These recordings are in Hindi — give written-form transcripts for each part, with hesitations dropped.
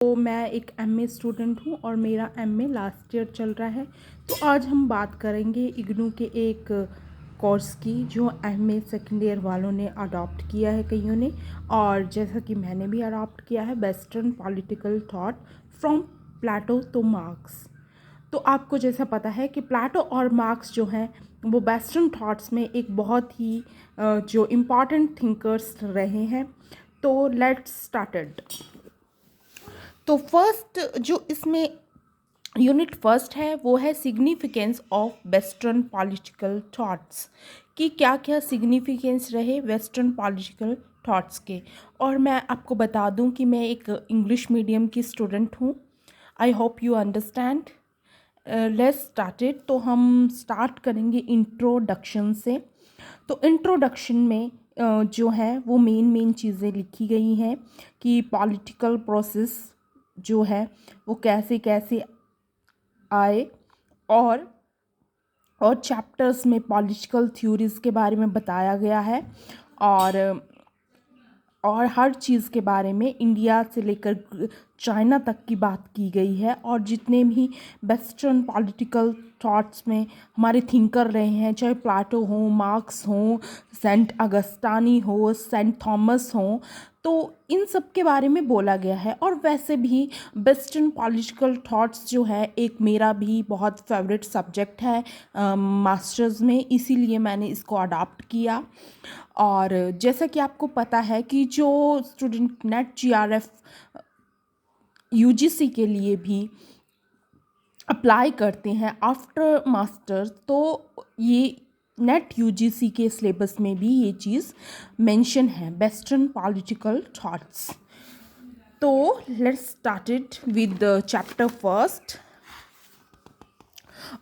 तो मैं एक एमए स्टूडेंट हूँ और मेरा एमए लास्ट ईयर चल रहा है। तो आज हम बात करेंगे इग्नू के एक कोर्स की जो एमए सेकेंड ईयर वालों ने अडॉप्ट किया है कईयों ने, और जैसा कि मैंने भी अडॉप्ट किया है, western political thought from Plato to Marx. तो आपको जैसा पता है कि प्लेटो और मार्क्स जो हैं वो वेस्टर्न थॉट्स में एक बहुत ही जो इम्पॉर्टेंट थिंकर्स रहे हैं। तो लेट्स स्टार्टेड। तो फर्स्ट जो इसमें यूनिट फर्स्ट है वो है significance of western political thoughts, कि क्या क्या सिग्निफिकेंस रहे वेस्टर्न पॉलिटिकल थॉट्स के। और मैं आपको बता दूं कि मैं एक इंग्लिश मीडियम की स्टूडेंट हूँ। I hope you understand. Let's started. तो हम स्टार्ट करेंगे इंट्रोडक्शन से। तो इंट्रोडक्शन में जो है वो मेन चीज़ें लिखी गई हैं कि पॉलिटिकल प्रोसेस जो है वो कैसे कैसे आए, और चैप्टर्स में पॉलिटिकल थ्योरीज़ के बारे में बताया गया है, और हर चीज़ के बारे में इंडिया से लेकर चाइना तक की बात की गई है। और जितने भी वेस्टर्न पॉलिटिकल थॉट्स में हमारे थिंकर रहे हैं, चाहे प्लेटो हो, मार्क्स हो, सेंट अगस्टानी हो, सेंट थॉमस हो, तो इन सब के बारे में बोला गया है। और वैसे भी वेस्टर्न पॉलिटिकल थॉट्स जो है एक मेरा भी बहुत फेवरेट सब्जेक्ट है मास्टर्स में, इसीलिए मैंने इसको अडॉप्ट किया। और जैसा कि आपको पता है कि जो स्टूडेंट नेट जीआरएफ यूजीसी के लिए भी अप्लाई करते हैं आफ्टर मास्टर्स, तो ये नेट यूजीसी के सिलेबस में भी ये चीज़ मेंशन है, वेस्टर्न पॉलिटिकल थॉट्स। तो let's started with the chapter first.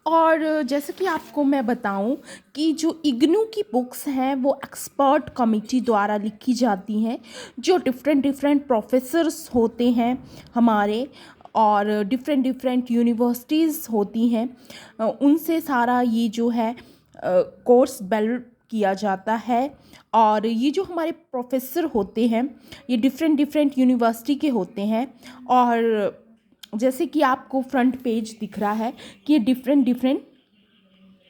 और जैसे कि आपको मैं बताऊं कि जो इग्नू की बुक्स हैं वो एक्सपर्ट कमेटी द्वारा लिखी जाती हैं, जो डिफरेंट प्रोफेसर्स होते हैं हमारे, और डिफरेंट यूनिवर्सिटीज़ होती हैं, उनसे सारा ये जो है कोर्स बिल्ड किया जाता है। और ये जो हमारे प्रोफेसर होते हैं ये डिफरेंट यूनिवर्सिटी के होते हैं। और जैसे कि आपको फ्रंट पेज दिख रहा है कि ये डिफरेंट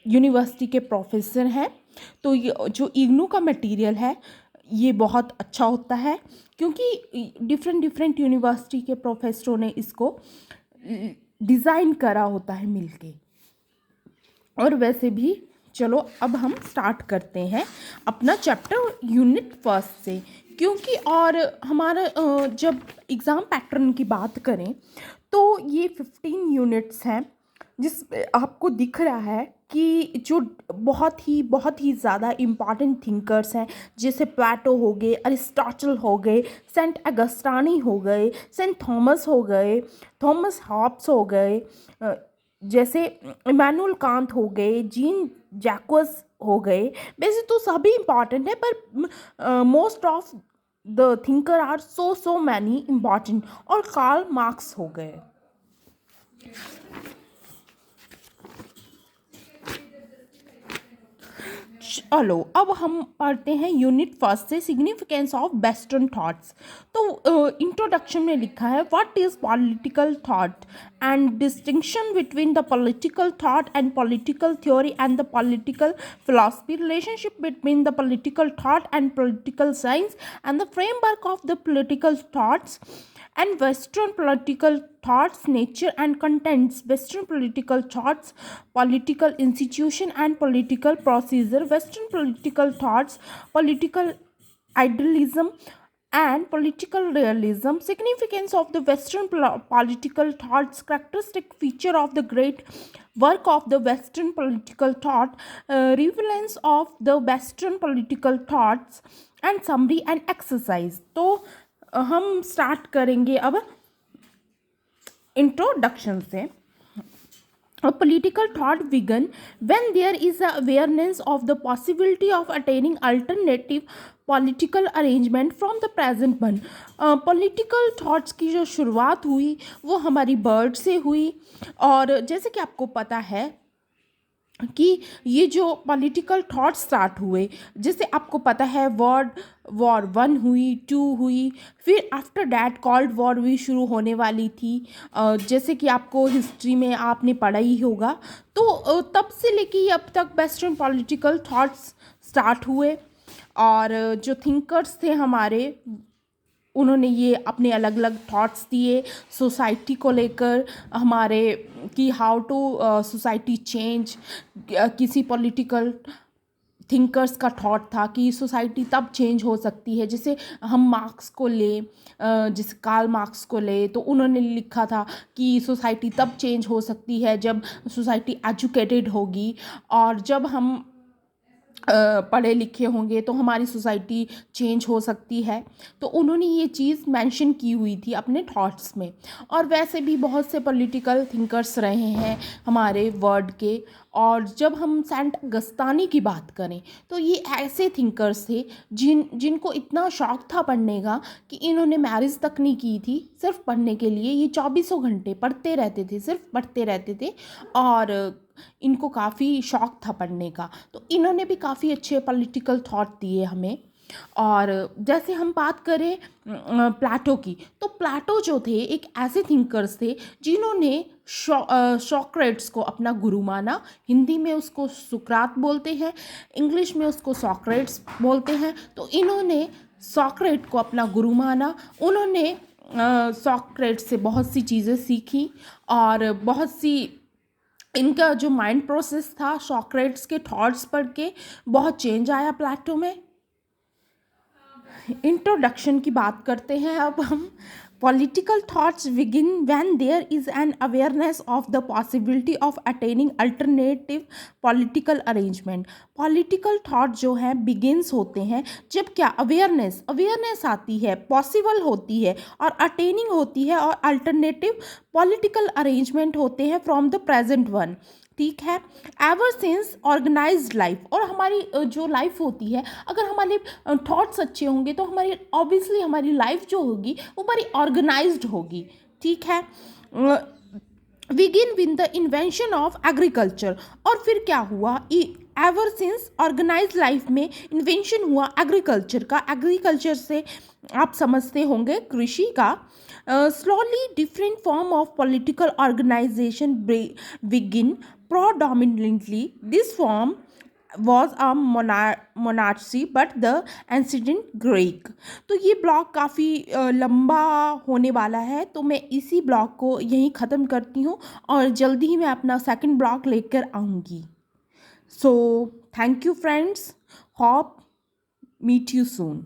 यूनिवर्सिटी के प्रोफेसर हैं। तो ये जो इग्नू का मटेरियल है ये बहुत अच्छा होता है, क्योंकि डिफरेंट यूनिवर्सिटी के प्रोफेसरों ने इसको डिज़ाइन करा होता है मिलके। और वैसे भी चलो अब हम स्टार्ट करते हैं अपना चैप्टर यूनिट फर्स्ट से, क्योंकि और हमारा जब एग्ज़ाम पैटर्न की बात करें तो ये 15 यूनिट्स हैं, जिस आपको दिख रहा है कि जो बहुत ही ज़्यादा इम्पॉर्टेंट थिंकर्स हैं, जैसे प्लेटो हो गए, अरिस्टोटल हो गए, सेंट अगस्टानी हो गए, सेंट थॉमस हो गए, थॉमस हॉब्स हो गए, जैसे इमैनुअल कांत हो गए, जीन जैक्वस हो गए। वैसे तो सभी इम्पॉर्टेंट है, पर most of the thinker are so many important. और कार्ल मार्क्स हो गए। चलो अब हम पढ़ते हैं यूनिट फर्स्ट से, सिग्निफिकेंस ऑफ वेस्टर्न थॉट्स। तो इंट्रोडक्शन में लिखा है what is political thought and distinction between the political thought and political theory and the political philosophy, relationship between the political thought and political science, and the framework of the political thoughts and Western political thoughts, nature and contents, Western political thoughts, political institution and political procedure, Western political thoughts, political idealism and political realism, significance of the Western political thoughts, characteristic feature of the great work of the Western political thought, relevance of the Western political thoughts, and summary and exercise. तो हम स्टार्ट करेंगे अब इंट्रोडक्शन से। A political thought began when there is a awareness of the possibility of attaining alternative political arrangement from the present one. Political thoughts की जो शुरुआत हुई वो हमारी बर्ड से हुई। और जैसे कि आपको पता है कि ये जो पॉलिटिकल थॉट स्टार्ट हुए, जैसे आपको पता है वर्ल्ड वॉर वन हुई, टू हुई, फिर आफ्टर डैट कोल्ड वॉर भी शुरू होने वाली थी। जैसे कि आपको हिस्ट्री में आपने पढ़ा ही होगा। तो तब से लेके अब तक वेस्टर्न पॉलिटिकल थॉट्स स्टार्ट हुए, और जो थिंकर्स थे हमारे, उन्होंने ये अपने अलग अलग थॉट्स दिए सोसाइटी को लेकर हमारे, कि हाउ टू सोसाइटी चेंज। किसी पॉलिटिकल थिंकर्स का थॉट था कि सोसाइटी तब चेंज हो सकती है, जैसे हम मार्क्स को ले, जैसे कार्ल मार्क्स को ले, तो उन्होंने लिखा था कि सोसाइटी तब चेंज हो सकती है जब सोसाइटी एजुकेटेड होगी, और जब हम पढ़े लिखे होंगे तो हमारी सोसाइटी चेंज हो सकती है। तो उन्होंने ये चीज़ मेंशन की हुई थी अपने थॉट्स में। और वैसे भी बहुत से पॉलिटिकल थिंकर्स रहे हैं हमारे वर्ल्ड के। और जब हम सेंट अगस्तानी की बात करें तो ये ऐसे थिंकर्स थे जिनको इतना शौक था पढ़ने का कि इन्होंने मैरिज तक नहीं की थी सिर्फ पढ़ने के लिए। ये 24 घंटे पढ़ते रहते थे, सिर्फ पढ़ते रहते थे, और इनको काफ़ी शौक था पढ़ने का। तो इन्होंने भी काफ़ी अच्छे पॉलिटिकल थॉट दिए हमें। और जैसे हम बात करें प्लेटो की, तो प्लेटो जो थे एक ऐसे थिंकर्स थे जिन्होंने सॉक्रेट्स को अपना गुरु माना। हिंदी में उसको सुकरात बोलते हैं, इंग्लिश में उसको सॉक्रेट्स बोलते हैं। तो इन्होंने सॉक्रेट को अपना गुरु माना। उन्होंने सॉक्रेट से बहुत सी चीज़ें सीखी, और बहुत सी इनका जो माइंड प्रोसेस था सॉक्रेट्स के थॉट्स पढ़ के बहुत चेंज आया प्लेटो में। इंट्रोडक्शन की बात करते हैं अब हम। Political thoughts begin when there is an awareness of the possibility of attaining alternative political arrangement. Political thought जो है बिगिंस होते हैं जब क्या अवेयरनेस आती है, पॉसिबल होती है, और अटेनिंग होती है, और अल्टरनेटिव पॉलिटिकल अरेंजमेंट होते हैं फ्रॉम द प्रेजेंट वन। ठीक है। एवर सिंस ऑर्गेनाइज्ड लाइफ, और हमारी जो लाइफ होती है, अगर हमारे थॉट्स अच्छे होंगे तो हमारी ऑब्वियसली हमारी लाइफ जो होगी वो बड़ी ऑर्गेनाइज्ड होगी। ठीक है। Begin with the invention of agriculture, और फिर क्या हुआ, एवर सिंस ऑर्गेनाइज लाइफ में इन्वेंशन हुआ एग्रीकल्चर का। एग्रीकल्चर से आप समझते होंगे कृषि का। Slowly different form of political organisation begin predominantly. This form was a monarchy but the ancient Greek। तो ये ब्लॉग काफ़ी लंबा होने वाला है, तो मैं इसी ब्लॉग को यहीं ख़त्म करती हूँ, और जल्दी ही मैं अपना सेकंड ब्लॉग लेकर आऊँगी। So thank you friends, hope meet you soon.